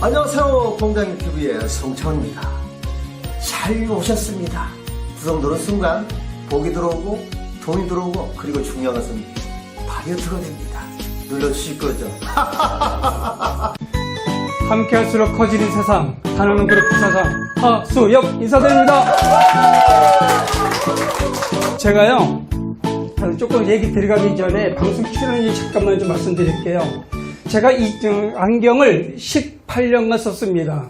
안녕하세요. 공장TV의 성창입니다. 잘 오셨습니다. 부담 들어온 순간 복이 들어오고 돈이 들어오고 그리고 중요한 것은 다이어트가 됩니다. 눌러주실 거죠? 함께할수록 커지는 세상, 하나는 그룹 부사장 하수혁 인사드립니다. 제가요 조금 얘기 들어가기 전에 방송 출연이 잠깐만 좀 말씀드릴게요. 제가 이 안경을 18년간 썼습니다.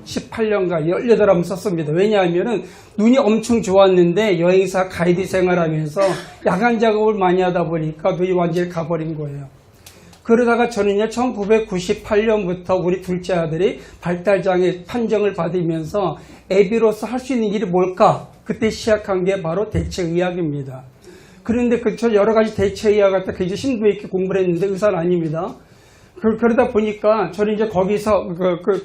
18년간 18번 썼습니다. 왜냐하면 눈이 엄청 좋았는데 여행사 가이드 생활하면서 야간 작업을 많이 하다 보니까 눈이 완전히 가버린 거예요. 그러다가 저는요 1998년부터 우리 둘째 아들이 발달장애 판정을 받으면서 애비로서 할 수 있는 일이 뭘까? 그때 시작한 게 바로 대체의학입니다. 그런데 저 여러 가지 대체의학 같은 굉장히 심도 있게 공부를 했는데 의사는 아닙니다. 그러다 보니까 저는 이제 거기서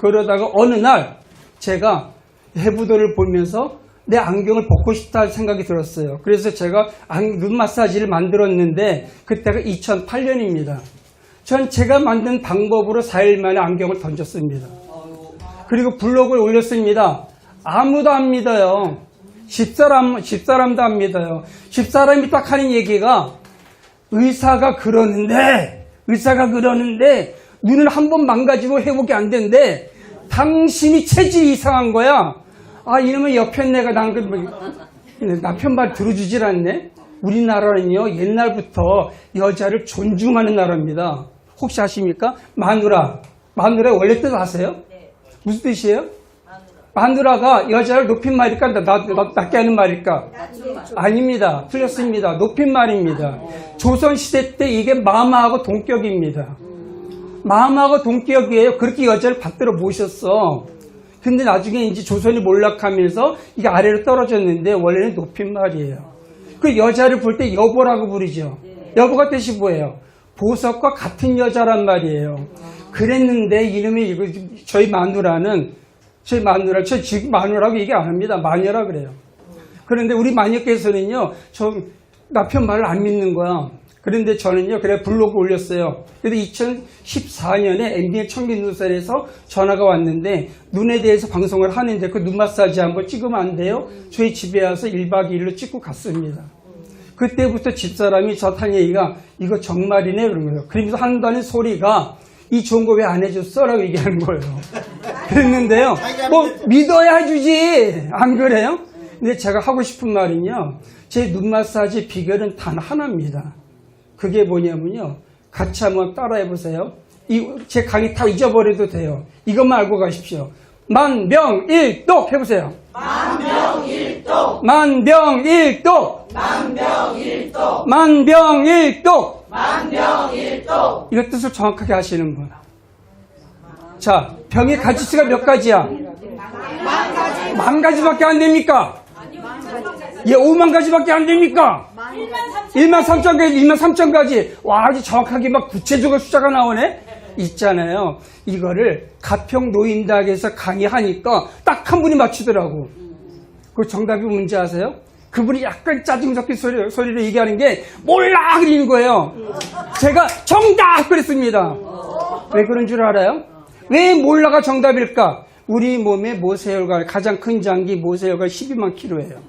그러다가 어느 날 제가 해부도를 보면서 내 안경을 벗고 싶다는 생각이 들었어요. 그래서 제가 눈 마사지를 만들었는데 그때가 2008년입니다. 전 제가 만든 방법으로 4일 만에 안경을 던졌습니다. 그리고 블로그를 올렸습니다. 아무도 안 믿어요. 집사람도 안 믿어요. 집사람이 딱 하는 얘기가 의사가 그러는데 눈을 한 번 망가지고 회복이 안 된대. 당신이 체질이 이상한 거야. 아, 이러면 옆에 내가 남편 말 들어주질 않네. 우리나라는요 옛날부터 여자를 존중하는 나라입니다. 혹시 아십니까? 마누라 원래 뜻 아세요? 네. 무슨 뜻이에요? 마누라가 여자를 높임말일까 낮게 하는 말일까? 아닙니다. 틀렸습니다. 높임말입니다. 조선시대 때 이게 마마하고 동격입니다. 마마하고 동격이에요. 그렇게 여자를 받들어 모셨어. 근데 나중에 이제 조선이 몰락하면서 이게 아래로 떨어졌는데 원래는 높임말이에요. 그 여자를 볼 때 여보라고 부르죠. 여보가 뜻이 뭐예요? 보석과 같은 여자란 말이에요. 그랬는데 이름이 저희 지금 마누라고 얘기 안 합니다. 마녀라 그래요. 그런데 우리 마녀께서는요, 남편 말을 안 믿는 거야. 그런데 저는요, 그래 블로그 올렸어요. 그래서 2014년에 MBN 청빈눈살에서 전화가 왔는데, 눈에 대해서 방송을 하는데 그 눈 마사지 한번 찍으면 안 돼요? 저희 집에 와서 1박 2일로 찍고 갔습니다. 그때부터 집사람이 저탄 얘기가, 이거 정말이네? 그런 거예요. 그러면서 한다는 소리가, 이 좋은 거 왜 안 해줬어? 라고 얘기하는 거예요. 그랬는데요. 뭐 믿어야 해주지. 안 그래요? 근데 제가 하고 싶은 말은요. 제 눈 마사지 비결은 단 하나입니다. 그게 뭐냐면요. 같이 한번 따라해 보세요. 제 강의 다 잊어버려도 돼요. 이것만 알고 가십시오. 만병일독 해보세요. 만병일독. 만병일독. 만병일독. 만병일독. 만병일독. 이거 뜻을 정확하게 하시는 분. 자, 병의 가지수가 몇 가지야? 만 가지밖에 안 됩니까? 예, 5만 가지밖에 안 됩니까? 1만 3천 가지, 2만 3천 가지. 와, 아주 정확하게 막 구체적으로 숫자가 나오네? 있잖아요. 이거를 가평노인대학에서 강의하니까 딱 한 분이 맞추더라고. 그 정답이 뭔지 아세요? 그분이 약간 짜증 섞인 소리로 얘기하는 게 몰라! 그러는 거예요. 제가 정답! 그랬습니다. 왜 그런 줄 알아요? 왜 몰라가 정답일까? 우리 몸의 모세혈관, 가장 큰 장기 모세혈관 12만 킬로예요.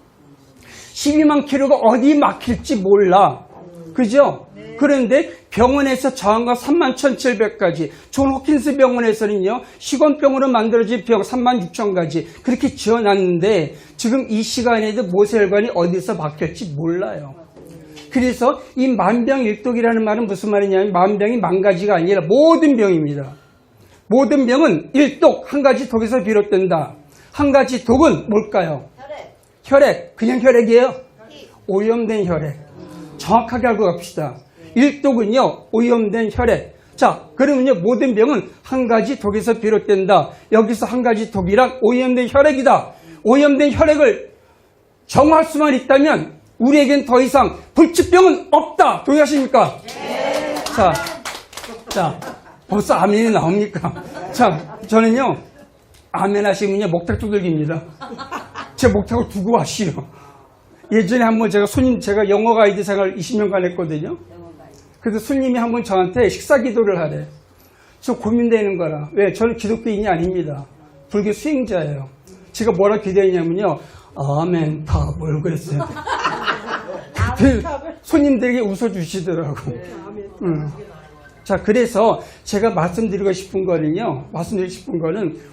12만 킬로가 어디 막힐지 몰라. 그죠? 그런데 병원에서 저항가 31,700가지, 존 호킨스 병원에서는요, 시건병으로 만들어진 병 36,000가지, 그렇게 지어놨는데, 지금 이 시간에도 모세혈관이 어디서 막힐지 몰라요. 그래서 이 만병일독이라는 말은 무슨 말이냐면, 만병이 만 가지가 아니라 모든 병입니다. 모든 병은 일독, 한 가지 독에서 비롯된다. 한 가지 독은 뭘까요? 혈액. 그냥 혈액이에요? 오염된 혈액. 정확하게 알고 갑시다. 일독은요, 오염된 혈액. 자, 그러면요, 모든 병은 한 가지 독에서 비롯된다. 여기서 한 가지 독이란 오염된 혈액이다. 오염된 혈액을 정화할 수만 있다면 우리에겐 더 이상 불치병은 없다. 동의하십니까? 네. 자, 벌써 아멘이 나옵니까? 자, 저는요, 아멘 하시면요, 목탁 두들깁니다. 제 목탁을 두고 와시오. 예전에 한번 제가 영어 가이드 생활 20년간 했거든요. 그래서 손님이 한번 저한테 식사 기도를 하래. 저 고민되는 거라. 왜? 저는 기독교인이 아닙니다. 불교 수행자예요. 제가 뭐라 기도했냐면요. 아멘, 다 뭘 그랬어요. 손님들에게 웃어주시더라고. 자, 그래서 제가 말씀드리고 싶은 거는요,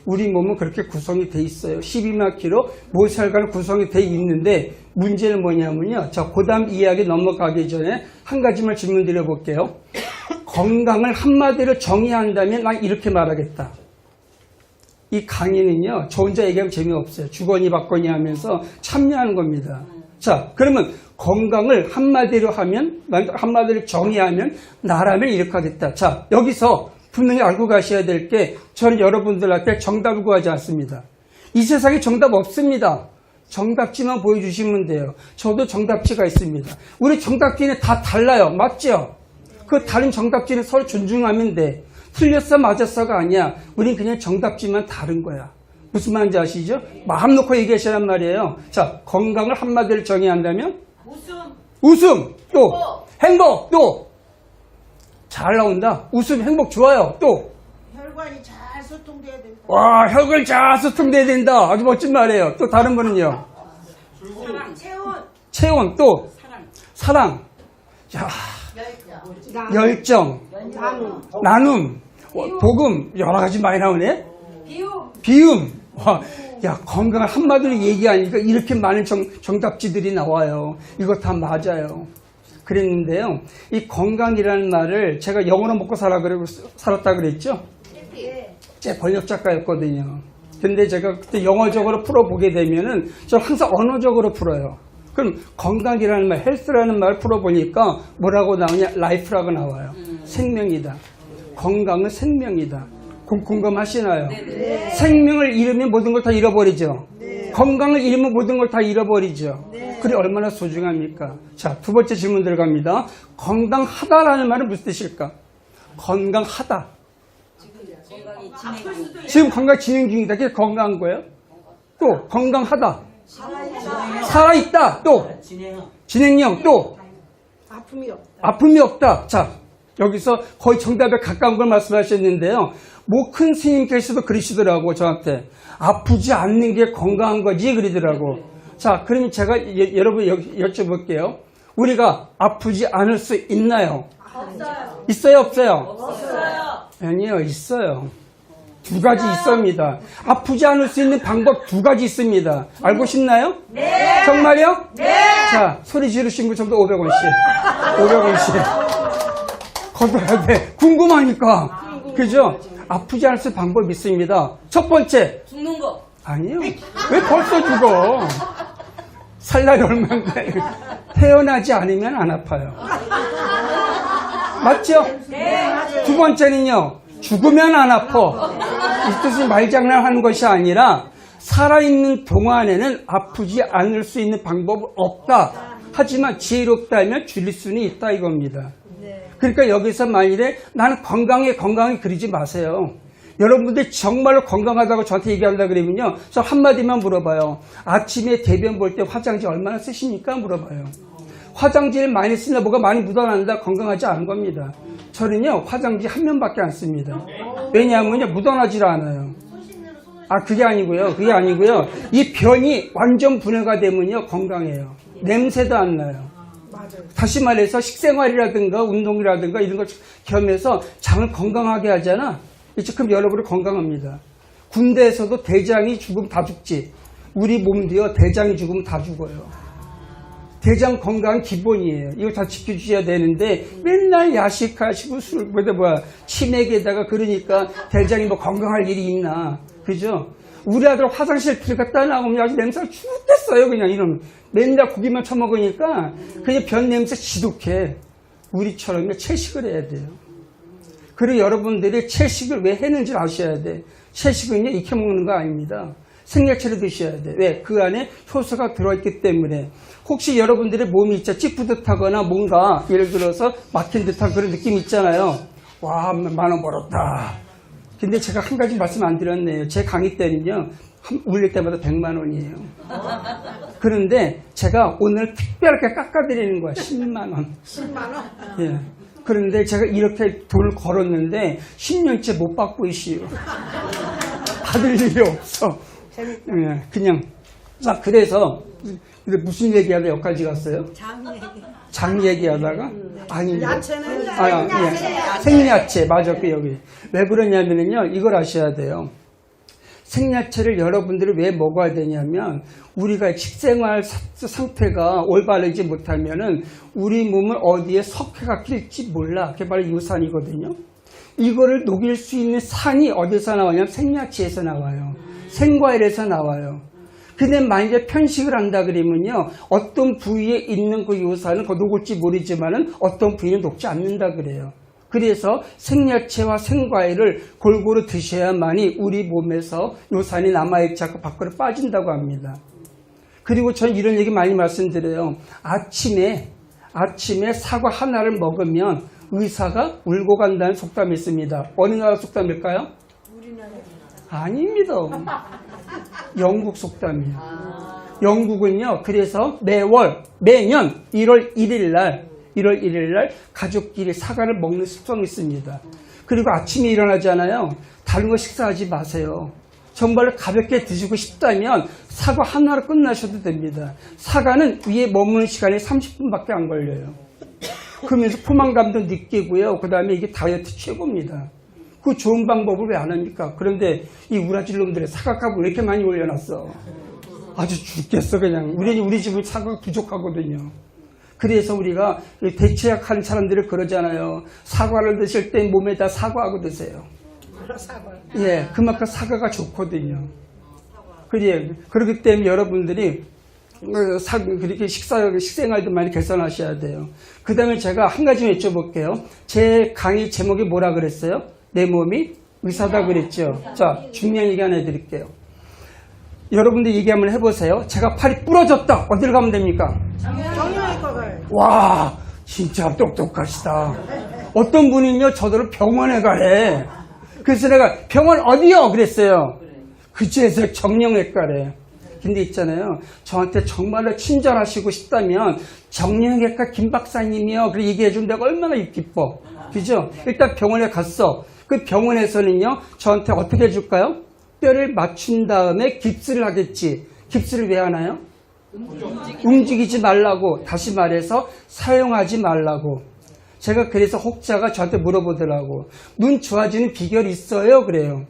우리 몸은 그렇게 구성이 돼 있어요. 12마키로 모세혈관 구성이 돼 있는데, 문제는 뭐냐면요. 자, 그 다음 이야기 넘어가기 전에 한 가지만 질문 드려볼게요. 건강을 한마디로 정의한다면 난 이렇게 말하겠다. 이 강의는요, 저 혼자 얘기하면 재미없어요. 주거니 받거니 하면서 참여하는 겁니다. 자, 그러면 건강을 한마디로 정의하면 나라면 이렇게 하겠다. 자, 여기서 분명히 알고 가셔야 될 게 저는 여러분들한테 정답을 구하지 않습니다. 이 세상에 정답 없습니다. 정답지만 보여주시면 돼요. 저도 정답지가 있습니다. 우리 정답지는 다 달라요. 맞죠? 그 다른 정답지는 서로 존중하면 돼. 틀렸어 맞았어가 아니야. 우린 그냥 정답지만 다른 거야. 무슨 말인지 아시죠? 마음 놓고 얘기하시란 말이에요. 자, 건강을 한마디로 정의한다면? 웃음. 또 행복. 또 잘 나온다. 웃음, 행복 좋아요. 또 혈관이 잘 소통돼야 된다. 와, 혈관 잘 소통돼야 된다. 아주 멋진 말이에요. 또 다른 분은요? 체온. 또 사랑. 야, 열정. 나눔. 복음. 여러 가지 많이 나오네. 비움. 와, 야, 건강을 한마디로 얘기하니까 이렇게 많은 정답지들이 나와요. 이거 다 맞아요. 그랬는데요. 이 건강이라는 말을 제가 영어로 먹고 살았다 그랬죠? 제 번역 작가였거든요. 근데 제가 그때 영어적으로 풀어보게 되면은 저 항상 언어적으로 풀어요. 그럼 건강이라는 말, 헬스라는 말을 풀어보니까 뭐라고 나오냐? 라이프라고 나와요. 생명이다. 건강은 생명이다. 궁금하시나요? 네. 생명을 잃으면 모든 걸 다 잃어버리죠. 네. 건강을 잃으면 모든 걸 다 잃어버리죠. 네. 그게 얼마나 소중합니까? 자, 두 번째 질문 들어갑니다. 건강하다라는 말은 무슨 뜻일까? 건강하다. 지금 건강 진행 중이다. 그게 건강한 거예요? 또 건강하다. 살아있다. 또 진행형. 또 아픔이 없다. 자, 여기서 거의 정답에 가까운 걸 말씀하셨는데요. 뭐 큰 스님께서도 그러시더라고, 저한테. 아프지 않는 게 건강한 거지, 그러더라고. 자, 그러면 제가 여러분 여쭤볼게요. 우리가 아프지 않을 수 있나요? 없어요. 있어요, 없어요? 없어요. 아니요, 있어요. 두 가지 있습니다. 아프지 않을 수 있는 방법 두 가지 있습니다. 알고 싶나요? 네. 정말요? 네. 자, 소리 지르신 분 전부 500원씩. 500원씩. 거둬야 돼. 궁금하니까. 그죠? 아프지 않을 수 있는 방법이 있습니다. 첫 번째. 죽는 거. 아니요. 왜 벌써 죽어? 살 날이 얼마인데. 태어나지 않으면 안 아파요. 맞죠? 네. 두 번째는요. 죽으면 안 아파. 이 뜻은 말장난하는 것이 아니라 살아있는 동안에는 아프지 않을 수 있는 방법은 없다. 하지만 지혜롭다면 줄일 수는 있다 이겁니다. 그러니까 여기서 만일에 나는 건강해 그러지 마세요. 여러분들 정말로 건강하다고 저한테 얘기한다 그러면요. 저 한마디만 물어봐요. 아침에 대변 볼 때 화장지 얼마나 쓰십니까? 물어봐요. 화장지를 많이 쓰나 뭐가 많이 묻어난다 건강하지 않은 겁니다. 저는요 화장지 한 면밖에 안 씁니다. 왜냐하면요 묻어나질 않아요. 그게 아니고요. 이 변이 완전 분해가 되면요 건강해요. 냄새도 안 나요. 다시 말해서 식생활이라든가 운동이라든가 이런 걸 겸해서 장을 건강하게 하잖아. 이제 그럼 여러분은 건강합니다. 군대에서도 대장이 죽으면 다 죽지. 우리 몸도요 대장이 죽으면 다 죽어요. 대장 건강은 기본이에요. 이거 다 지켜주셔야 되는데 맨날 야식하시고 치맥에다가 그러니까 대장이 뭐 건강할 일이 있나. 그죠? 우리 아들 화장실 들어갔다 나오면 아주 냄새가 죽겠어요. 그냥 이런 맨날 고기만 처먹으니까 그냥 변 냄새 지독해. 우리처럼 채식을 해야 돼요. 그리고 여러분들이 채식을 왜 했는지 아셔야 돼. 채식은요 익혀 먹는 거 아닙니다. 생야채를 드셔야 돼. 왜? 그 안에 효소가 들어있기 때문에. 혹시 여러분들의 몸이 있죠? 찌뿌듯하거나 뭔가 예를 들어서 막힌 듯한 그런 느낌 있잖아요. 와, 10,000원 벌었다. 근데 제가 한 가지 말씀 안 드렸네요. 제 강의 때는요. 울릴 때마다 100만 원이에요. 그런데 제가 오늘 특별하게 깎아드리는 거야. 10만 원. 10만 원? 예. 그런데 제가 이렇게 돈을 걸었는데 10년째 못 받고 있어요. 받을 일이 없어. 예, 그냥. 자, 그래서 근데 무슨 얘기하다 여기까지 갔어요? 장 얘기하다가? 아닌데. 야채는 생야채. 맞아, 그 여기. 왜 그러냐면요, 이걸 아셔야 돼요. 생야채를 여러분들이 왜 먹어야 되냐면, 우리가 식생활 상태가 올바르지 못하면은, 우리 몸을 어디에 석회가 낄지 몰라. 그게 바로 유산이거든요. 이거를 녹일 수 있는 산이 어디서 나오냐면, 생야채에서 나와요. 생과일에서 나와요. 근데 만약에 편식을 한다 그러면요, 어떤 부위에 있는 그 요산은 녹을지 모르지만은 어떤 부위는 녹지 않는다 그래요. 그래서 생야채와 생과일을 골고루 드셔야만이 우리 몸에서 요산이 남아있지 않고 밖으로 빠진다고 합니다. 그리고 전 이런 얘기 많이 말씀드려요. 아침에 사과 하나를 먹으면 의사가 울고 간다는 속담이 있습니다. 어느 나라 속담일까요? 아닙니다. 영국 속담이에요. 영국은요, 그래서 매년 1월 1일 날 가족끼리 사과를 먹는 습성이 있습니다. 그리고 아침에 일어나잖아요. 다른 거 식사하지 마세요. 정말로 가볍게 드시고 싶다면 사과 하나로 끝나셔도 됩니다. 사과는 위에 머무는 시간이 30분밖에 안 걸려요. 그러면서 포만감도 느끼고요. 그 다음에 이게 다이어트 최고입니다. 그 좋은 방법을 왜 안 합니까? 그런데 이 우라질 놈들의 사과값을 왜 이렇게 많이 올려놨어? 아주 죽겠어 그냥. 우리 집은 사과가 부족하거든요. 그래서 우리가 대체약하는 사람들을 그러잖아요. 사과를 드실 때 몸에다 사과하고 드세요. 예, 그만큼 사과가 좋거든요. 그렇기 때문에 여러분들이 그렇게 식생활도 많이 개선하셔야 돼요. 그 다음에 제가 한 가지 여쭤볼게요. 제 강의 제목이 뭐라 그랬어요? 내 몸이 의사다 그랬죠. 자, 중요한 얘기 하나 해드릴게요. 여러분들 얘기 한번 해보세요. 제가 팔이 부러졌다. 어디를 가면 됩니까? 정형외과 가요. 와, 진짜 똑똑하시다. 어떤 분은요, 저더러 병원에 가래. 그래서 내가 병원 어디요? 그랬어요. 그제서 정형외과래. 근데 있잖아요. 저한테 정말로 친절하시고 싶다면 정형외과 김 박사님이요. 그렇게 얘기해주면 내가 얼마나 기뻐. 그죠? 일단 병원에 갔어. 그 병원에서는요, 저한테 어떻게 해줄까요? 뼈를 맞춘 다음에 깁스를 하겠지. 깁스를 왜 하나요? 움직이지 말라고. 다시 말해서 사용하지 말라고. 제가 그래서 혹자가 저한테 물어보더라고. 눈 좋아지는 비결이 있어요? 그래요.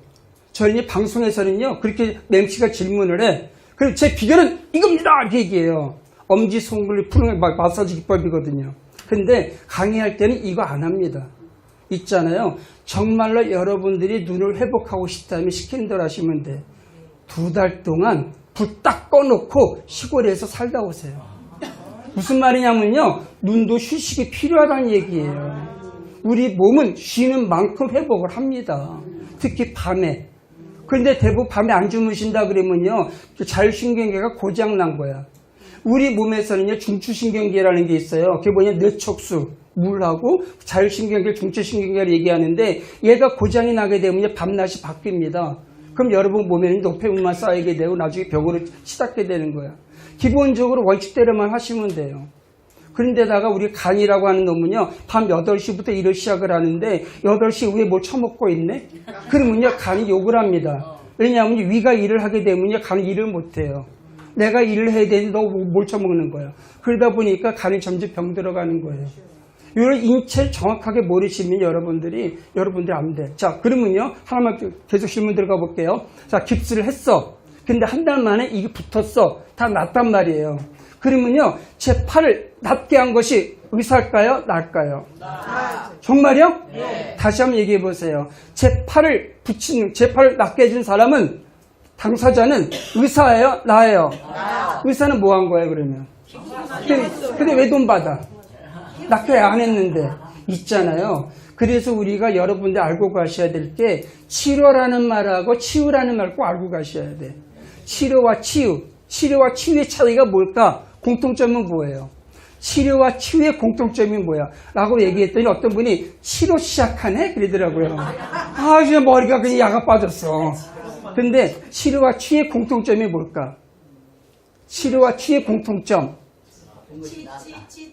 저희 방송에서는요, 그렇게 맹씨가 질문을 해. 그리고 제 비결은 이겁니다! 이렇게 얘기해요. 엄지손가락을 푸는 마사지 기법이거든요. 근데 강의할 때는 이거 안 합니다. 있잖아요. 정말로 여러분들이 눈을 회복하고 싶다면 시키는 대로 하시면 돼. 2달 동안 불 딱 꺼놓고 시골에서 살다 오세요. 무슨 말이냐면요. 눈도 휴식이 필요하다는 얘기예요. 우리 몸은 쉬는 만큼 회복을 합니다. 특히 밤에. 그런데 대부분 밤에 안 주무신다 그러면요. 자율신경계가 고장난 거야. 우리 몸에서는요, 중추신경계라는 게 있어요. 그게 뭐냐, 뇌척수, 물하고 자율신경계, 중추신경계를 얘기하는데, 얘가 고장이 나게 되면 밤낮이 바뀝니다. 그럼 여러분 몸에는 노폐물만 쌓이게 되고, 나중에 병으로 치닫게 되는 거야. 기본적으로 원칙대로만 하시면 돼요. 그런데다가 우리 간이라고 하는 놈은요, 밤 8시부터 일을 시작을 하는데, 8시 이후에 뭘 처먹고 있네? 그러면요, 간이 욕을 합니다. 왜냐하면 위가 일을 하게 되면요, 간이 일을 못해요. 내가 일을 해야 되는데 너 뭘 처먹는 거야. 그러다 보니까 간이 점점 병 들어가는 거예요. 이런 인체를 정확하게 모르시면 여러분들이 안 돼. 자, 그러면요. 하나만 계속 질문 들어가 볼게요. 자, 깁스를 했어. 근데 한 달 만에 이게 붙었어. 다 낫단 말이에요. 그러면요. 제 팔을 낫게 한 것이 의사일까요? 나을까요? 정말요? 네. 다시 한번 얘기해 보세요. 제 팔을 낫게 해준 사람은 당사자는 의사예요? 나예요? 의사는 뭐 한 거예요, 그러면? 근데 왜 돈 받아? 낫게 안 했는데. 있잖아요. 그래서 우리가 여러분들 알고 가셔야 될 게 치료라는 말하고 치유라는 말 꼭 알고 가셔야 돼. 치료와 치유의 차이가 뭘까? 공통점은 뭐예요? 치료와 치유의 공통점이 뭐야? 라고 얘기했더니 어떤 분이 치료 시작하네? 그러더라고요. 아, 이제 머리가 그냥 야가 빠졌어. 근데 치료와 치유의 공통점이 뭘까? 치료와 치유의 공통점.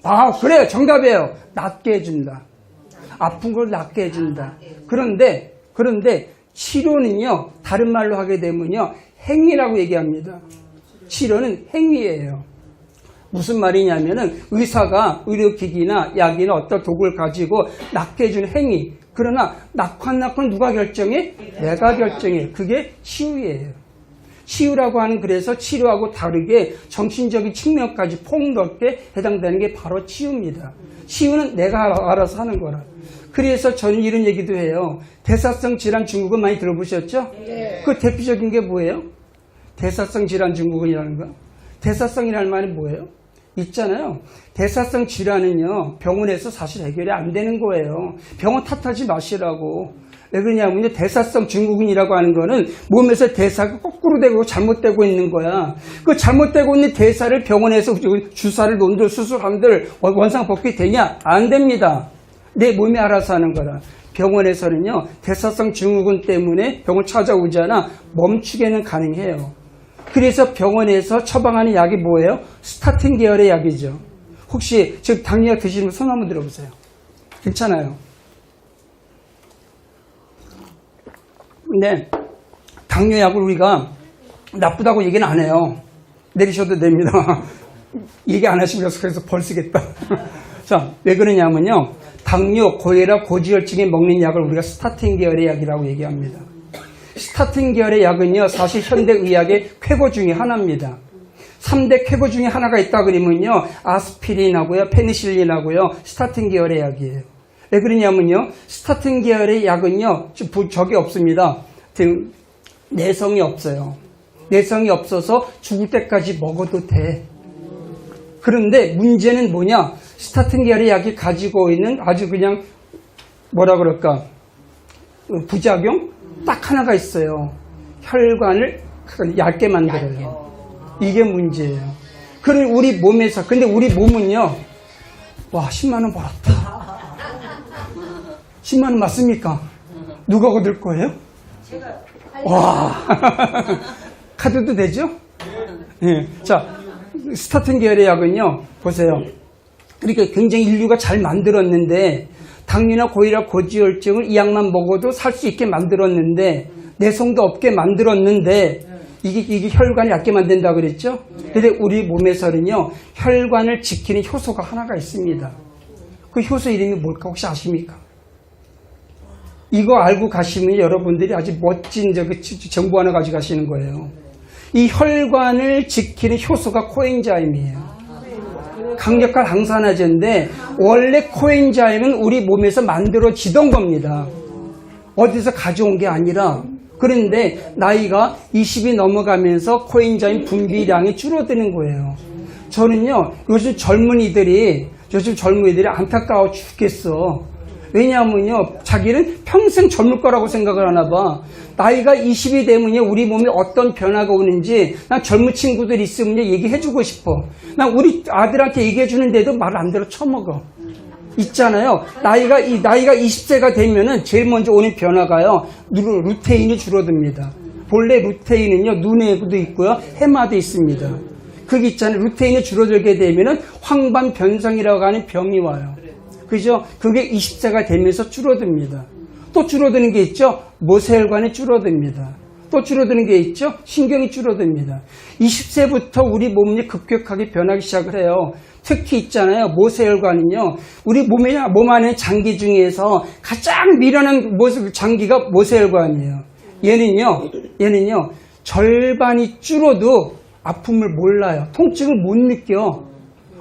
아, 그래요. 정답이에요. 낫게 해준다. 아픈 걸 낫게 해준다. 그런데 치료는요, 다른 말로 하게 되면요, 행위라고 얘기합니다. 치료는 행위예요. 무슨 말이냐면은 의사가 의료기기나 약이나 어떤 도구를 가지고 낫게 해주는 행위. 그러나 낫고 안 낫고는 누가 결정해? 내가 결정해. 그게 치유예요. 치유라고 하는 그래서 치료하고 다르게 정신적인 측면까지 폭넓게 해당되는 게 바로 치유입니다. 치유는 내가 알아서 하는 거라. 그래서 저는 이런 얘기도 해요. 대사성 질환 증후군 많이 들어보셨죠? 네. 그 대표적인 게 뭐예요? 대사성 질환 증후군이라는 거. 대사성이라는 말이 뭐예요? 있잖아요. 대사성 질환은요, 병원에서 사실 해결이 안 되는 거예요. 병원 탓하지 마시라고. 왜 그러냐면요, 대사성 증후군이라고 하는 거는 몸에서 대사가 거꾸로 되고 잘못되고 있는 거야. 그 잘못되고 있는 대사를 병원에서 주사를 놓은들 수술한들 원상 복귀 되냐? 안 됩니다. 내 몸이 알아서 하는 거라. 병원에서는요, 대사성 증후군 때문에 병원 찾아오잖아. 멈추게는 가능해요. 그래서 병원에서 처방하는 약이 뭐예요? 스타틴 계열의 약이죠. 혹시 지금 당뇨약 드시는 분 손 한번 들어보세요. 괜찮아요. 근데 당뇨약을 우리가 나쁘다고 얘기는 안 해요. 내리셔도 됩니다. 얘기 안 하시면 그래서 벌 쓰겠다. 자, 왜 그러냐면요, 당뇨, 고혈압, 고지혈증에 먹는 약을 우리가 스타틴 계열의 약이라고 얘기합니다. 스타틴 계열의 약은요, 사실 현대의학의 쾌거 중에 하나입니다. 3대 쾌거 중에 하나가 있다 그러면요, 아스피린하고요, 페니실린하고요, 스타틴 계열의 약이에요. 왜 그러냐면요, 스타틴 계열의 약은요, 적이 없습니다. 내성이 없어요. 내성이 없어서 죽을 때까지 먹어도 돼. 그런데 문제는 뭐냐, 스타틴 계열의 약이 가지고 있는 아주 그냥 뭐라 그럴까, 부작용? 딱 하나가 있어요. 혈관을 얇게 만들어요. 이게 문제예요. 그럼 우리 몸에서, 근데 우리 몸은요, 와, 10만원 벌었다. 10만원 맞습니까? 누가 거둘 거예요? 와. 카드도 되죠? 네. 자, 스타틴 계열의 약은요, 보세요. 그러니까 굉장히 인류가 잘 만들었는데, 당뇨나 고혈압, 고지혈증을 이 약만 먹어도 살 수 있게 만들었는데, 내성도 없게 만들었는데, 이게 혈관을 얇게 만든다 그랬죠? 근데 우리 몸에서는요, 혈관을 지키는 효소가 하나가 있습니다. 그 효소 이름이 뭘까 혹시 아십니까? 이거 알고 가시면 여러분들이 아주 멋진 정보 하나 가지고 가시는 거예요. 이 혈관을 지키는 효소가 코엔자임이에요. 강력한 항산화제인데 원래 코엔자임은 우리 몸에서 만들어지던 겁니다. 어디서 가져온 게 아니라. 그런데 나이가 20이 넘어가면서 코엔자임 분비량이 줄어드는 거예요. 저는요, 요즘 젊은이들이 안타까워 죽겠어. 왜냐하면요, 자기는 평생 젊을 거라고 생각을 하나 봐. 나이가 20이 되면요, 우리 몸에 어떤 변화가 오는지 난 젊은 친구들 있으면 얘기해주고 싶어. 난 우리 아들한테 얘기해주는데도 말 안 들어 처먹어. 있잖아요. 나이가 20세가 되면은 제일 먼저 오는 변화가요, 루테인이 줄어듭니다. 본래 루테인은요, 눈에도 있고요, 해마도 있습니다. 그게 있잖아요. 루테인이 줄어들게 되면은 황반변성이라고 하는 병이 와요. 그죠? 그게 20세가 되면서 줄어듭니다. 또 줄어드는 게 있죠? 모세혈관이 줄어듭니다. 또 줄어드는 게 있죠? 신경이 줄어듭니다. 20세부터 우리 몸이 급격하게 변하기 시작을 해요. 특히 있잖아요. 모세혈관은요, 우리 몸 안에 장기 중에서 가장 미련한 장기가 모세혈관이에요. 얘는요, 절반이 줄어도 아픔을 몰라요. 통증을 못 느껴.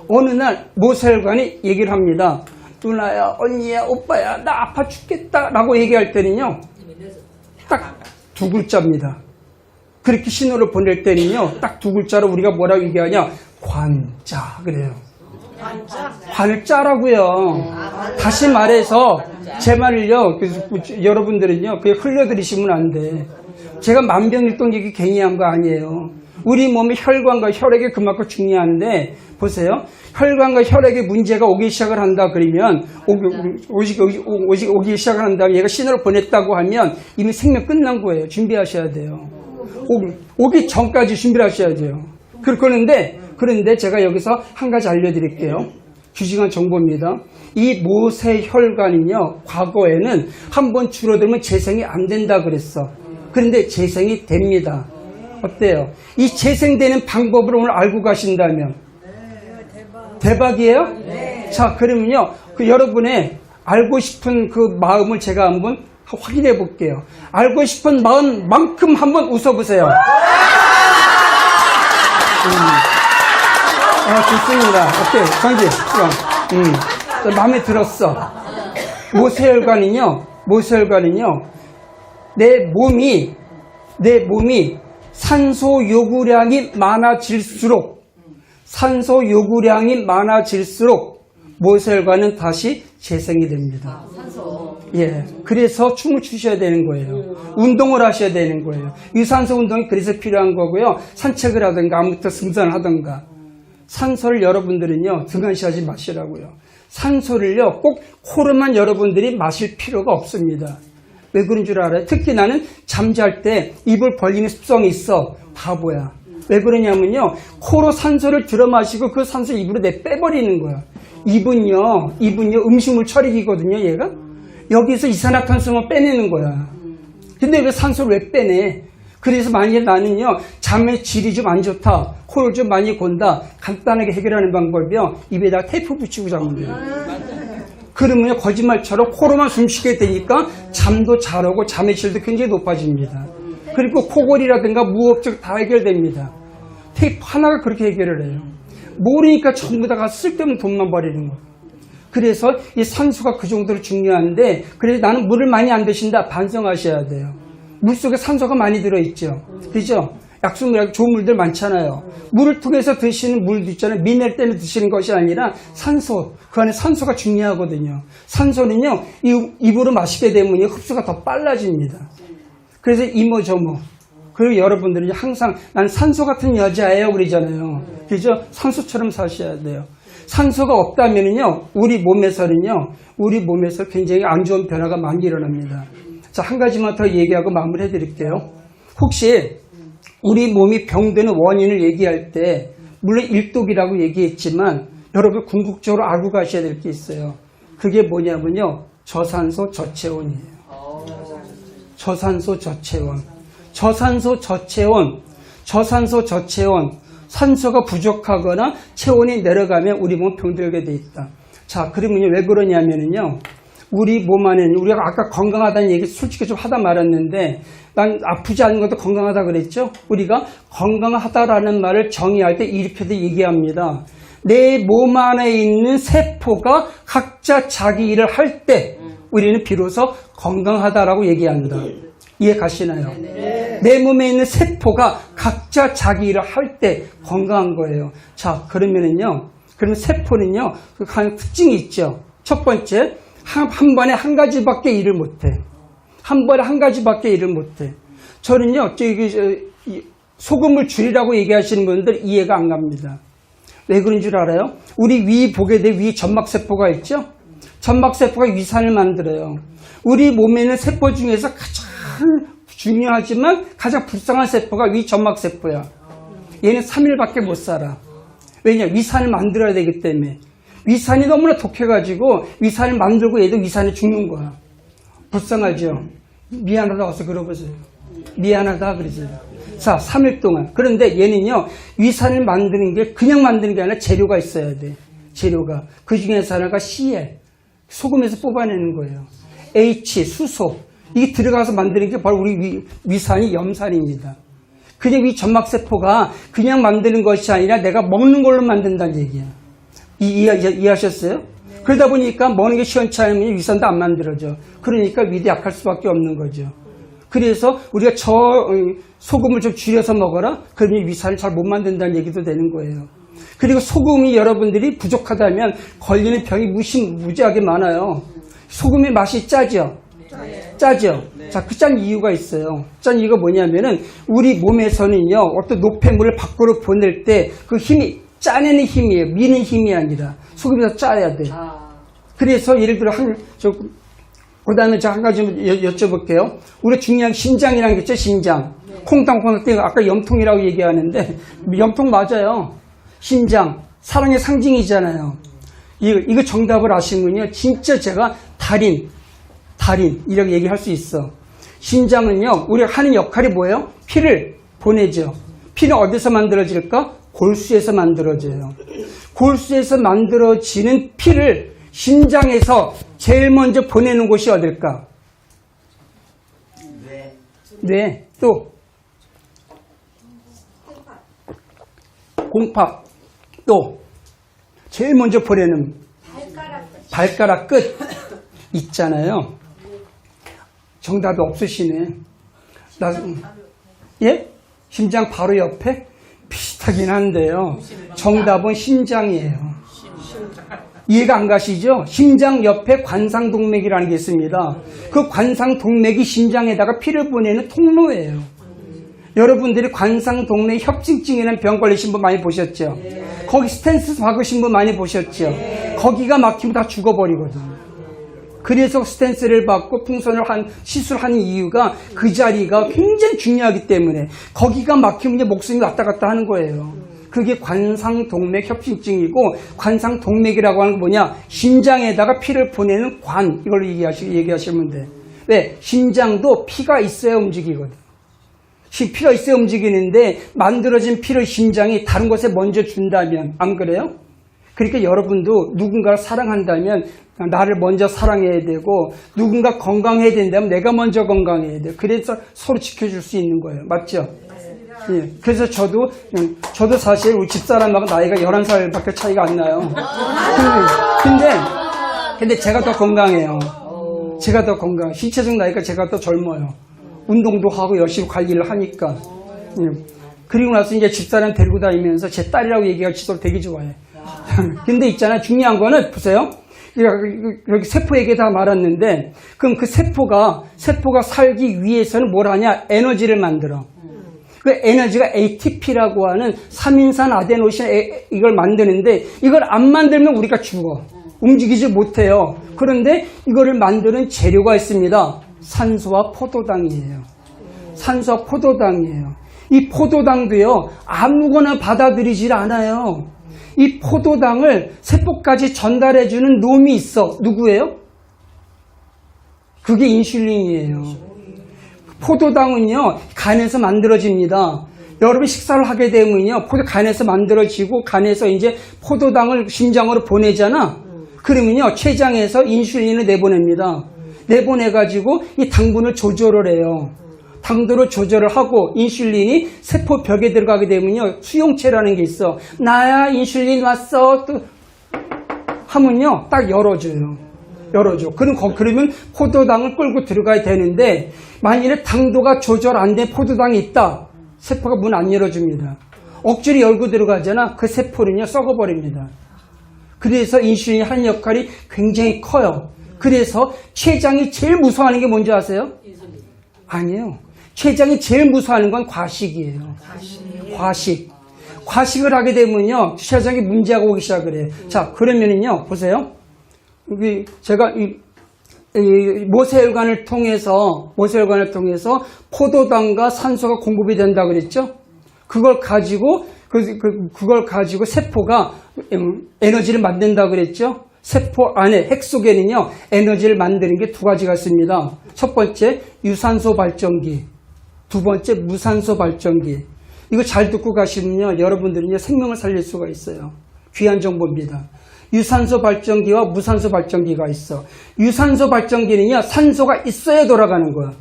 어느 날 모세혈관이 얘기를 합니다. 누나야, 언니야, 오빠야, 나 아파 죽겠다 라고 얘기할 때는요, 딱 두 글자입니다. 그렇게 신호를 보낼 때는요, 딱 두 글자로 우리가 뭐라고 얘기하냐, 관자 그래요. 관을 짜라고요. 다시 말해서 제 말을요, 여러분들은요, 그게 흘려들이시면 안 돼. 제가 만병일동 얘기 괜히 한 거 아니에요. 우리 몸의 혈관과 혈액이 그만큼 중요한데, 보세요. 혈관과 혈액에 문제가 오기 시작을 한다 그러면, 오기 시작을 한다, 얘가 신호를 보냈다고 하면 이미 생명 끝난 거예요. 준비하셔야 돼요. 오기 전까지 준비를 하셔야 돼요. 그런데 제가 여기서 한 가지 알려드릴게요. 규정한 정보입니다. 이 모세혈관은요, 과거에는 한번 줄어들면 재생이 안 된다 그랬어. 그런데 재생이 됩니다. 어때요? 이 재생되는 방법을 오늘 알고 가신다면 대박이에요? 자, 그러면요, 여러분의 알고 싶은 그 마음을 제가 한번 확인해 볼게요. 알고 싶은 마음만큼 한번 웃어보세요. 좋습니다. 어때요? 정지. 그럼. 마음에 들었어. 모세혈관은요, 내 몸이 산소 요구량이 많아질수록 모세혈관은 다시 재생이 됩니다. 예, 그래서 춤을 추셔야 되는 거예요. 운동을 하셔야 되는 거예요. 유산소 운동이 그래서 필요한 거고요. 산책을 하든가 아무튼 승선을 하든가. 산소를 여러분들은요, 등한시하지 마시라고요. 산소를요, 꼭 코로만 여러분들이 마실 필요가 없습니다. 왜 그런 줄 알아요? 특히 나는 잠잘 때 입을 벌리는 습성이 있어. 바보야. 왜 그러냐면요, 코로 산소를 들어 마시고 그 산소 입으로 빼버리는 거야. 입은요 음식물 처리기거든요, 얘가. 여기서 이산화탄소만 빼내는 거야. 근데 왜 산소를 왜 빼내? 그래서 만약에 나는요, 잠의 질이 좀 안 좋다, 코를 좀 많이 곤다, 간단하게 해결하는 방법이요, 입에다 테이프 붙이고 자면 돼요. 그러면 거짓말처럼 코로만 숨쉬게 되니까 잠도 잘 오고 잠의 질도 굉장히 높아집니다. 그리고 코골이라든가 무호흡증 다 해결됩니다. 테이프 하나가 그렇게 해결을 해요. 모르니까 전부 다가 쓸데없는 돈만 버리는 거예요. 그래서 이 산소가 그 정도로 중요한데, 그래서 나는 물을 많이 안 드신다, 반성하셔야 돼요. 물속에 산소가 많이 들어있죠. 그죠? 약수물, 좋은 물들 많잖아요. 물을 통해서 드시는 물도 있잖아요. 미네랄 때문에 드시는 것이 아니라 산소, 그 안에 산소가 중요하거든요. 산소는요, 입으로 마시게 되면 흡수가 더 빨라집니다. 그래서 이모저모. 그리고 여러분들이 항상 난 산소 같은 여자예요 그러잖아요. 그죠? 산소처럼 사셔야 돼요. 산소가 없다면요, 우리 몸에서 굉장히 안 좋은 변화가 많이 일어납니다. 자, 한 가지만 더 얘기하고 마무리해 드릴게요. 혹시 우리 몸이 병드는 원인을 얘기할 때, 물론 일독이라고 얘기했지만, 여러분 궁극적으로 알고 가셔야 될 게 있어요. 그게 뭐냐면요, 저산소 저체온이에요. 저산소 저체온. 산소가 부족하거나 체온이 내려가면 우리 몸 병들게 돼 있다. 자, 그러면요, 왜 그러냐면요, 우리 몸 안에는, 우리가 아까 건강하다는 얘기 솔직히 좀 하다 말았는데, 난 아프지 않은 것도 건강하다 그랬죠? 우리가 건강하다라는 말을 정의할 때 이렇게도 얘기합니다. 내 몸 안에 있는 세포가 각자 자기 일을 할 때 우리는 비로소 건강하다라고 얘기한다. 이해 가시나요? 내 몸에 있는 세포가 각자 자기 일을 할 때 건강한 거예요. 자, 그러면 세포는요, 그 특징이 있죠. 첫 번째, 한 번에 한 가지밖에 일을 못해. 저는요, 소금을 줄이라고 얘기하시는 분들 이해가 안 갑니다. 왜 그런 줄 알아요? 우리 위 보게 돼, 위 점막세포가 있죠? 점막세포가 위산을 만들어요. 우리 몸에 있는 세포 중에서 가장 중요하지만 가장 불쌍한 세포가 위 점막세포야. 얘는 3일밖에 못 살아. 왜냐? 위산을 만들어야 되기 때문에. 위산이 너무나 독해가지고 위산을 만들고 얘도 위산이 죽는 거야. 불쌍하죠? 미안하다 와서 그러보세요. 미안하다 그러세요. 자, 3일 동안. 그런데 얘는요, 위산을 만드는 게 그냥 만드는 게 아니라 재료가 있어야 돼. 재료가. 그 중에서 하나가 CL. 소금에서 뽑아내는 거예요. H, 수소. 이게 들어가서 만드는 게 바로 우리 위산이 염산입니다. 그냥 위 점막세포가 그냥 만드는 것이 아니라 내가 먹는 걸로 만든다는 얘기야. 이해하셨어요? 그러다 보니까 먹는 게 시원치 않으면 위산도 안 만들어져. 그러니까 위도 약할 수밖에 없는 거죠. 그래서 우리가 소금을 좀 줄여서 먹어라? 그러면 위산을 잘 못 만든다는 얘기도 되는 거예요. 그리고 소금이 여러분들이 부족하다면 걸리는 병이 무지하게 많아요. 소금의 맛이 짜죠? 짜죠? 자, 그 짠 이유가 있어요. 짠 이유가 뭐냐면은 우리 몸에서는요, 어떤 노폐물을 밖으로 보낼 때 그 힘이 짜내는 힘이에요. 미는 힘이 아니라 소금에서 짜야 돼. 그래서 예를 들어 그 다음에 제가 한 가지 여쭤볼게요. 우리 중요한 심장이라는 게 있죠, 심장. 콩탕콩탕 때 아까 염통이라고 얘기하는데 염통 맞아요. 심장, 사랑의 상징이잖아요. 이거 정답을 아시면요. 진짜 제가 달인, 이렇게 얘기할 수 있어. 심장은요, 우리가 하는 역할이 뭐예요? 피를 보내죠. 피는 어디서 만들어질까? 골수에서 만들어져요. 골수에서 만들어지는 피를 심장에서 제일 먼저 보내는 곳이 어딜까? 네. 또 공팍. 또 제일 먼저 보내는 발가락 끝 있잖아요. 정답이 없으시네. 예? 심장 바로 옆에? 비슷하긴 한데요. 정답은 심장이에요. 이해가 안 가시죠? 심장 옆에 관상동맥이라는 게 있습니다. 그 관상동맥이 심장에다가 피를 보내는 통로예요. 여러분들이 관상동맥 협진증이라는 병 걸리신 분 많이 보셨죠? 거기 스탠스 박으신 분 많이 보셨죠? 거기가 막히면 다 죽어버리거든요. 그래서 스탠스를 받고 풍선을 시술하는 이유가 그 자리가 굉장히 중요하기 때문에 거기가 막히면 이제 목숨이 왔다 갔다 하는 거예요. 그게 관상동맥 협진증이고 관상동맥이라고 하는 건 뭐냐? 심장에다가 피를 보내는 관, 이걸로 얘기하시면 돼. 왜? 심장도 피가 있어야 움직이거든. 피가 있어야 움직이는데 만들어진 피를 심장이 다른 곳에 먼저 준다면 안 그래요? 그러니까 여러분도 누군가를 사랑한다면 나를 먼저 사랑해야 되고 누군가 건강해야 된다면 내가 먼저 건강해야 돼요. 그래서 서로 지켜줄 수 있는 거예요. 맞죠? 예. 그래서 저도 사실 우리 집사람하고 나이가 11살밖에 차이가 안 나요. 근데 제가 더 건강해요. 제가 더 건강. 신체적 나이가 제가 더 젊어요. 운동도 하고 열심히 관리를 하니까. 예. 그리고 나서 이제 집사람 데리고 다니면서 제 딸이라고 얘기할 지도 되게 좋아해. 근데 있잖아요. 중요한 거는 보세요. 여기 세포 얘기 다 말았는데 그럼 그 세포가 살기 위해서는 뭘 하냐? 에너지를 만들어. 그 에너지가 ATP라고 하는 3인산 아데노신 이걸 만드는데 이걸 안 만들면 우리가 죽어. 움직이지 못해요. 그런데 이거를 만드는 재료가 있습니다. 산소와 포도당이에요. 산소와 포도당이에요. 이 포도당도요. 아무거나 받아들이질 않아요. 이 포도당을 세포까지 전달해주는 놈이 있어. 누구예요? 그게 인슐린이에요. 포도당은요, 간에서 만들어집니다. 여러분 식사를 하게 되면요, 간에서 만들어지고, 간에서 이제 포도당을 심장으로 보내잖아? 그러면요, 췌장에서 인슐린을 내보냅니다. 내보내가지고 이 당분을 조절을 해요. 당도를 조절을 하고 인슐린이 세포벽에 들어가게 되면요 수용체라는 게 있어. 나야 인슐린 왔어 또 하면요 딱 열어줘요. 그러면 포도당을 끌고 들어가야 되는데 만일에 당도가 조절 안 된 포도당이 있다. 세포가 문 안 열어줍니다. 억지로 열고 들어가잖아. 그 세포는요 썩어버립니다. 그래서 인슐린이 하는 역할이 굉장히 커요. 그래서 췌장이 제일 무서워하는 게 뭔지 아세요? 아니에요. 췌장이 제일 무서워하는 건 과식이에요. 과식을 하게 되면요, 췌장에 문제가 오기 시작을 해요. 자, 그러면은요, 보세요. 여기 제가 이 모세혈관을 통해서 포도당과 산소가 공급이 된다 그랬죠? 그걸 가지고 세포가 에너지를 만든다 그랬죠? 세포 안에 핵 속에는요, 에너지를 만드는 게 두 가지가 있습니다. 첫 번째, 유산소 발전기. 두 번째, 무산소 발전기. 이거 잘 듣고 가시면요, 여러분들은요, 생명을 살릴 수가 있어요. 귀한 정보입니다. 유산소 발전기와 무산소 발전기가 있어. 유산소 발전기는요, 산소가 있어야 돌아가는 거야.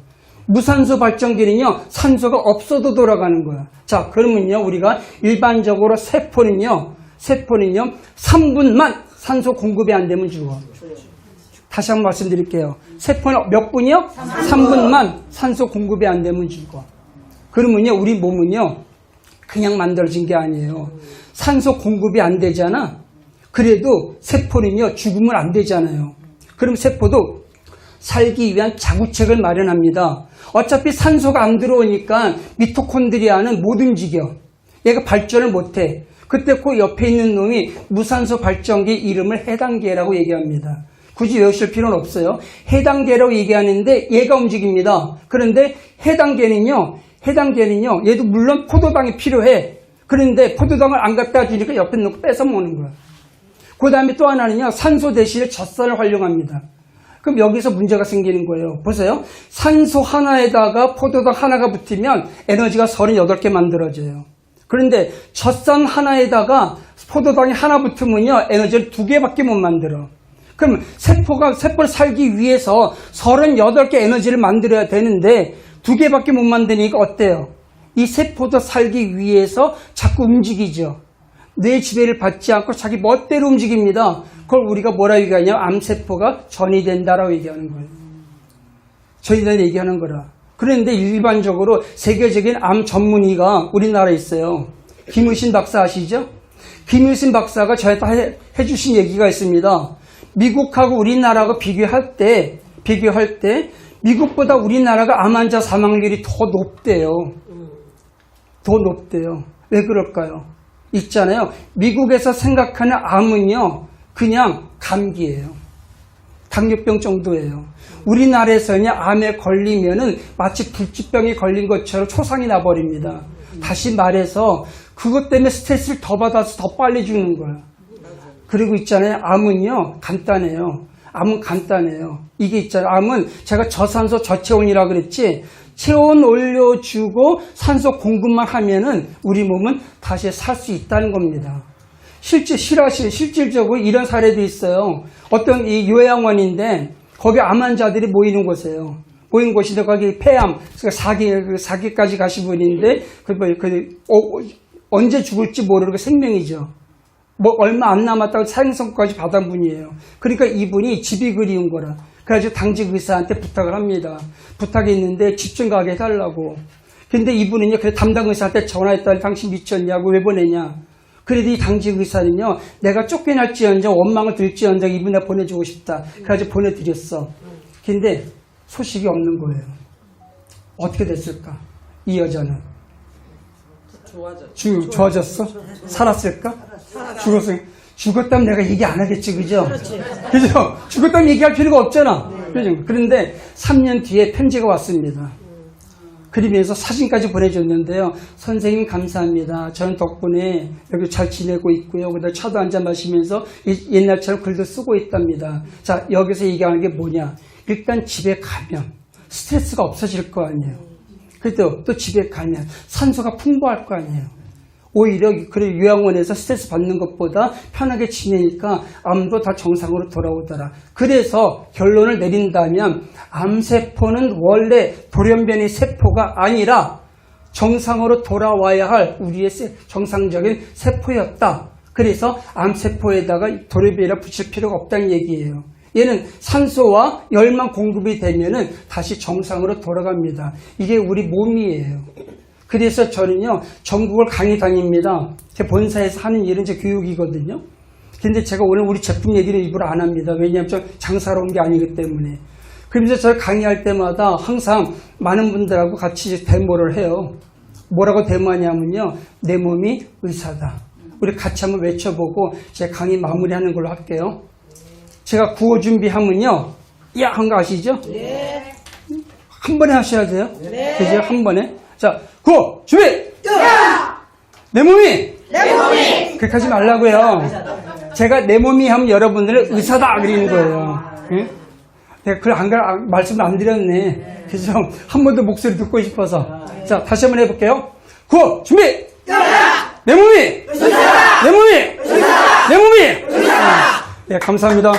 무산소 발전기는요, 산소가 없어도 돌아가는 거야. 자, 그러면요, 우리가 일반적으로 세포는요, 3분만 산소 공급이 안 되면 죽어. 다시 한번 말씀드릴게요. 세포는 몇 분이요? 3분만 산소 공급이 안 되면 죽어. 그러면요, 우리 몸은요, 그냥 만들어진 게 아니에요. 산소 공급이 안 되잖아? 그래도 세포는요, 죽으면 안 되잖아요. 그럼 세포도 살기 위한 자구책을 마련합니다. 어차피 산소가 안 들어오니까 미토콘드리아는 못 움직여. 얘가 발전을 못 해. 그때 그 옆에 있는 놈이 무산소 발전기 이름을 해당계라고 얘기합니다. 굳이 외우실 필요는 없어요. 해당계라고 얘기하는데 얘가 움직입니다. 그런데 해당계는요, 얘도 물론 포도당이 필요해. 그런데 포도당을 안 갖다 주니까 옆에 놓고 뺏어 먹는 거야. 그 다음에 또 하나는요, 산소 대신에 젖산을 활용합니다. 그럼 여기서 문제가 생기는 거예요. 보세요. 산소 하나에다가 포도당 하나가 붙으면 에너지가 38개 만들어져요. 그런데 젖산 하나에다가 포도당이 하나 붙으면요, 에너지를 2개밖에 못 만들어. 그럼 세포를 살기 위해서 38개 에너지를 만들어야 되는데 2개밖에 못 만드니까 어때요? 이 세포도 살기 위해서 자꾸 움직이죠. 뇌 지배를 받지 않고 자기 멋대로 움직입니다. 그걸 우리가 뭐라 얘기하냐면 암세포가 전이된다라고 얘기하는 거예요. 전이된다 얘기하는 거라. 그런데 일반적으로 세계적인 암 전문의가 우리나라에 있어요. 김의신 박사 아시죠? 김의신 박사가 저한테 해주신 얘기가 있습니다. 미국하고 우리나라하고 비교할 때 미국보다 우리나라가 암 환자 사망률이 더 높대요. 더 높대요. 왜 그럴까요? 있잖아요. 미국에서 생각하는 암은요, 그냥 감기예요. 당뇨병 정도예요. 우리나라에서는 암에 걸리면은 마치 불치병에 걸린 것처럼 초상이 나버립니다. 다시 말해서 그것 때문에 스트레스를 더 받아서 더 빨리 죽는 거예요. 그리고 있잖아요. 암은요, 간단해요. 암은 간단해요. 이게 있잖아요. 암은 제가 저산소 저체온이라고 그랬지, 체온 올려주고 산소 공급만 하면은 우리 몸은 다시 살 수 있다는 겁니다. 실질적으로 이런 사례도 있어요. 어떤 이 요양원인데 거기 암 환자들이 모이는 곳이에요. 모인 곳인데 거기 폐암, 4기까지 가신 분인데 언제 죽을지 모르고 생명이죠. 뭐 얼마 안 남았다고 사형선고까지 받은 분이에요. 그러니까 이분이 집이 그리운 거라. 그래가지고 당직 의사한테 부탁을 합니다. 부탁이 있는데 집 좀 가게 해달라고. 근데 이분은요, 그 담당 의사한테 전화했더니 당신 미쳤냐고, 왜 보내냐. 그래도 이 당직 의사는요, 내가 쫓겨날지언정 원망을 들지언정 이분에 보내주고 싶다. 그래가지고 보내드렸어. 근데 소식이 없는 거예요. 어떻게 됐을까? 이 여자는. 좋아졌어? 살았을까? 죽었어요. 죽었다면 내가 얘기 안 하겠지, 그죠? 그죠? 죽었다면 얘기할 필요가 없잖아. 그죠? 그런데 3년 뒤에 편지가 왔습니다. 그러면서 사진까지 보내줬는데요. 선생님 감사합니다. 저는 덕분에 여기 잘 지내고 있고요. 그다음에 차도 한잔 마시면서 옛날처럼 글도 쓰고 있답니다. 자, 여기서 얘기하는 게 뭐냐? 일단 집에 가면 스트레스가 없어질 거 아니에요. 그래도 또 집에 가면 산소가 풍부할 거 아니에요. 오히려 그래 요양원에서 스트레스 받는 것보다 편하게 지내니까 암도 다 정상으로 돌아오더라. 그래서 결론을 내린다면 암세포는 원래 돌연변이 세포가 아니라 정상으로 돌아와야 할 우리의 정상적인 세포였다. 그래서 암세포에다가 돌연변이라 붙일 필요가 없다는 얘기예요. 얘는 산소와 열만 공급이 되면은 다시 정상으로 돌아갑니다. 이게 우리 몸이에요. 그래서 저는요, 전국을 강의 다닙니다. 제 본사에서 하는 일은 제 교육이거든요. 근데 제가 오늘 우리 제품 얘기를 일부러 안 합니다. 왜냐하면 저 장사로 온 게 아니기 때문에. 그러면서 제가 강의할 때마다 항상 많은 분들하고 같이 데모를 해요. 뭐라고 데모하냐면요, 내 몸이 의사다. 우리 같이 한번 외쳐보고 제 강의 마무리하는 걸로 할게요. 제가 구호 준비하면요, 야! 한 거 아시죠? 네. 한 번에 하셔야 돼요. 네. 그죠? 한 번에. 자, 구호 준비! 야! 내 몸이! 내 몸이! 그렇게 하지 말라고요. 제가 내 몸이 하면 여러분들은 의사다! 그러는 거예요. 예? 내가 말씀을 안 드렸네. 그죠? 한 번 더 목소리 듣고 싶어서. 자, 다시 한번 해볼게요. 구호 준비! 야! 내 몸이! 의사다! 내 몸이! 의사다! 내 몸이! 의사다! 네, 감사합니다.